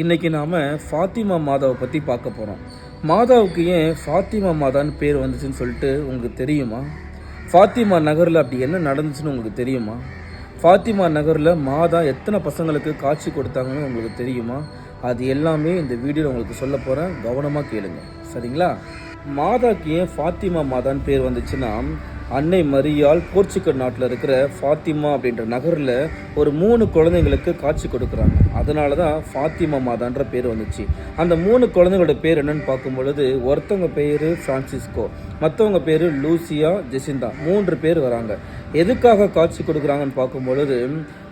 இன்றைக்கி நாம் ஃபாத்திமா மாதாவை பற்றி பார்க்க போகிறோம். மாதாவுக்கு ஏன் ஃபாத்திமா மாதான்னு பேர் வந்துச்சுன்னு சொல்லிட்டு உங்களுக்கு தெரியுமா? ஃபாத்திமா நகரில் அப்படி என்ன நடந்துச்சுன்னு உங்களுக்கு தெரியுமா? ஃபாத்திமா நகரில் மாதா எத்தனை பசங்களுக்கு காட்சி கொடுத்தாங்கன்னு உங்களுக்கு தெரியுமா? அது எல்லாமே இந்த வீடியோவில் உங்களுக்கு சொல்ல போகிறேன், கவனமாக கேளுங்க, சரிங்களா? மாதாக்கு ஏன் ஃபாத்திமா மாதான்னு பேர் வந்துச்சுன்னா, அன்னை மரியாள் போர்ச்சுகல் நாட்டில் இருக்கிற ஃபாத்திமா அப்படின்ற நகரில் ஒரு 3 குழந்தைங்களுக்கு காட்சி கொடுக்குறாங்க. அதனால தான் ஃபாத்திமா மாதான்ற பேர் வந்துச்சு. அந்த 3 குழந்தைங்களோட பேர் என்னன்னு பார்க்கும் பொழுது, ஒருத்தவங்க பேர் ஃப்ரான்சிஸ்கோ, மற்றவங்க பேர் லூசியா, ஜெசிந்தா, 3 பேர் வராங்க. எதுக்காக காட்சி கொடுக்குறாங்கன்னு பார்க்கும் பொழுது,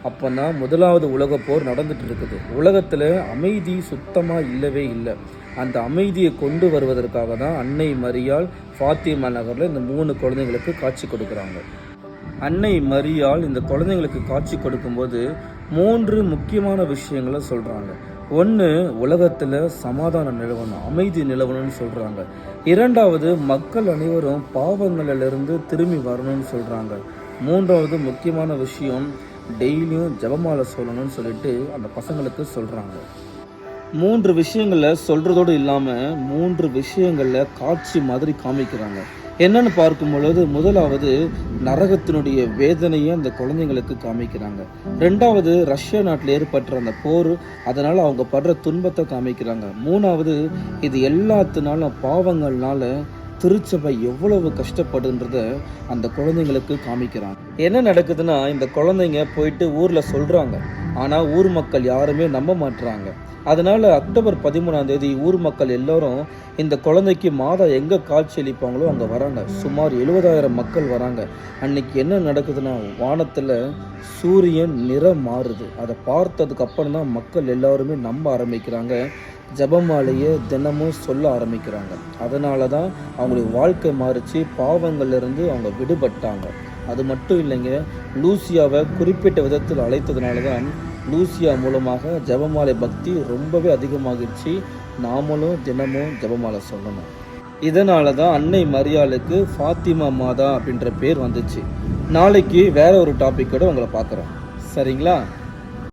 அப்போ தான் முதலாவது உலகப் போர் நடந்துட்டு இருக்குது. உலகத்தில் அமைதி சுத்தமாக இல்லவே இல்லை. அந்த அமைதியை கொண்டு வருவதற்காக தான் அன்னை மரியாள் ஃபாத்திமா நகரில் இந்த 3 குழந்தைங்களுக்கு காட்சி கொடுக்குறாங்க. அன்னை மரியாள் இந்த குழந்தைங்களுக்கு காட்சி கொடுக்கும்போது 3 முக்கியமான விஷயங்களை சொல்கிறாங்க. ஒன்று, உலகத்தில் சமாதானம் நிலவணும், அமைதி நிலவணும்னு சொல்கிறாங்க. 2வது, மக்கள் அனைவரும் பாவங்களிலிருந்து திரும்பி வரணும்னு சொல்கிறாங்க. 3வது முக்கியமான விஷயம், டெய்லியும் ஜெபமாலை சொல்லணும்னு சொல்லிட்டு அந்த பசங்களுக்கு சொல்கிறாங்க. 3 விஷயங்களில் சொல்கிறதோடு இல்லாமல் 3 விஷயங்களில் காட்சி மாதிரி காமிக்கிறாங்க. என்னன்னு பார்க்கும் பொழுது, முதலாவது நரகத்தினுடைய வேதனையை அந்த குழந்தைங்களுக்கு காமிக்கிறாங்க. 2வது, ரஷ்யா நாட்டில் ஏற்பட்ட அந்த போர், அதனால் அவங்க படுற துன்பத்தை காமிக்கிறாங்க. 3வது, இது எல்லாத்தினாலும் பாவங்கள்னால திருச்சபை எவ்வளவு கஷ்டப்படுன்றத அந்த குழந்தைங்களுக்கு காமிக்கிறாங்க. என்ன நடக்குதுன்னா, இந்த குழந்தைங்க போயிட்டு ஊரில் சொல்கிறாங்க, ஆனால் ஊர் மக்கள் யாருமே நம்ப மாட்டுறாங்க. அதனால் அக்டோபர் 13 ஊர் மக்கள் எல்லோரும் இந்த குழந்தைக்கு மாதா எங்கே காட்சி அளிப்பாங்களோ அங்கே வராங்க. சுமார் 70,000 மக்கள் வராங்க. அன்னைக்கு என்ன நடக்குதுன்னா, வானத்தில் சூரியன் நிறம் மாறுது. அதை பார்த்ததுக்கு அப்புறம் தான் மக்கள் எல்லாருமே நம்ப ஆரம்பிக்கிறாங்க. ஜெபமாலையை தினமும் சொல்ல ஆரம்பிக்கிறாங்க. அதனால தான் அவங்களுடைய வாழ்க்கை மாறிச்சு, பாவங்கள்லேருந்து அவங்க விடுபட்டாங்க. அது மட்டும் இல்லைங்க, லூசியாவை குறிப்பிட்ட விதத்தில் அழைத்ததுனால தான் லூசியா மூலமாக ஜெபமாலை பக்தி ரொம்பவே அதிகமாகிடுச்சு. நாமளும் தினமும் ஜெபமாலை சொல்லணும். இதனால தான் அன்னை மரியாளுக்கு ஃபாத்திமா மாதா அப்படின்ற பேர் வந்துச்சு. நாளைக்கு வேற ஒரு டாப்பிக்கோட உங்களை பார்க்குறேன், சரிங்களா?